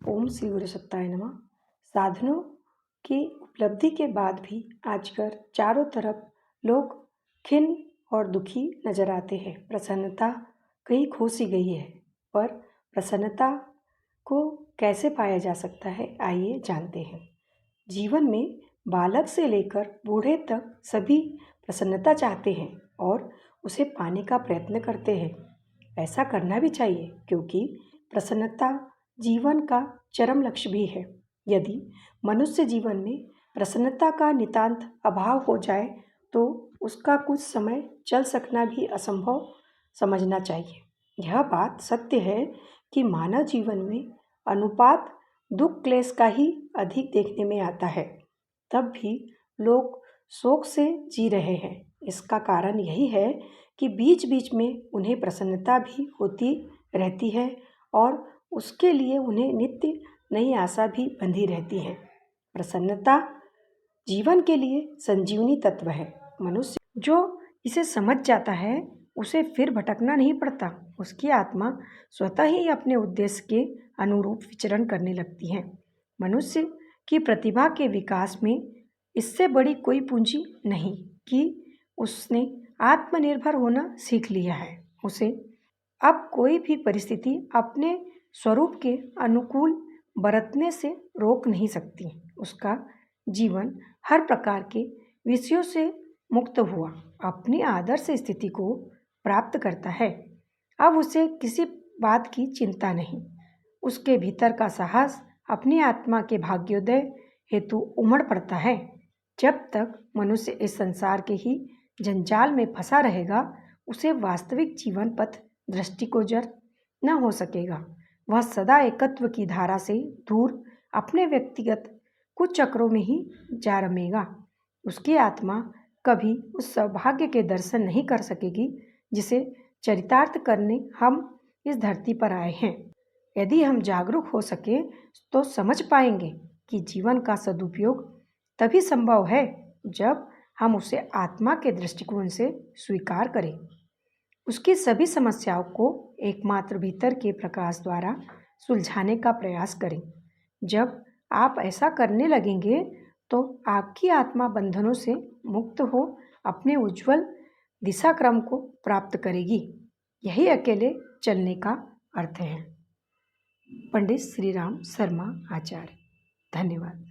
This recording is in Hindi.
ओम श्री गुरु सत्ताय नमः। साधनों की उपलब्धि के बाद भी आजकल चारों तरफ लोग खिन्न और दुखी नजर आते हैं। प्रसन्नता कहीं खो सी गई है, पर प्रसन्नता को कैसे पाया जा सकता है, आइए जानते हैं। जीवन में बालक से लेकर बूढ़े तक सभी प्रसन्नता चाहते हैं और उसे पाने का प्रयत्न करते हैं। ऐसा करना भी चाहिए, क्योंकि प्रसन्नता जीवन का चरम लक्ष्य भी है। यदि मनुष्य जीवन में प्रसन्नता का नितांत अभाव हो जाए तो उसका कुछ समय चल सकना भी असंभव समझना चाहिए। यह बात सत्य है कि मानव जीवन में अनुपात दुख क्लेश का ही अधिक देखने में आता है। तब भी लोग शोक से जी रहे हैं। इसका कारण यही है कि बीच बीच में उन्हें प्रसन्नता भी होती रहती है और उसके लिए उन्हें नित्य नई आशा भी बंधी रहती है। प्रसन्नता जीवन के लिए संजीवनी तत्व है। मनुष्य जो इसे समझ जाता है उसे फिर भटकना नहीं पड़ता। उसकी आत्मा स्वतः ही अपने उद्देश्य के अनुरूप विचरण करने लगती है। मनुष्य की प्रतिभा के विकास में इससे बड़ी कोई पूंजी नहीं कि उसने आत्मनिर्भर होना सीख लिया है। उसे अब कोई भी परिस्थिति अपने स्वरूप के अनुकूल बरतने से रोक नहीं सकती। उसका जीवन हर प्रकार के विषयों से मुक्त हुआ अपनी आदर्श स्थिति को प्राप्त करता है। अब उसे किसी बात की चिंता नहीं। उसके भीतर का साहस अपनी आत्मा के भाग्योदय हेतु उमड़ पड़ता है। जब तक मनुष्य इस संसार के ही जंजाल में फंसा रहेगा, उसे वास्तविक जीवन पथ दृष्टिगोचर न हो सकेगा। वह सदा एकत्व की धारा से दूर अपने व्यक्तिगत कुछ चक्रों में ही जा रमेगा। उसकी आत्मा कभी उस सौभाग्य के दर्शन नहीं कर सकेगी जिसे चरितार्थ करने हम इस धरती पर आए हैं। यदि हम जागरूक हो सके तो समझ पाएंगे कि जीवन का सदुपयोग तभी संभव है जब हम उसे आत्मा के दृष्टिकोण से स्वीकार करें। उसकी सभी समस्याओं को एकमात्र भीतर के प्रकाश द्वारा सुलझाने का प्रयास करें। जब आप ऐसा करने लगेंगे तो आपकी आत्मा बंधनों से मुक्त हो अपने उज्जवल दिशा क्रम को प्राप्त करेगी। यही अकेले चलने का अर्थ है। पंडित श्री राम शर्मा आचार्य। धन्यवाद।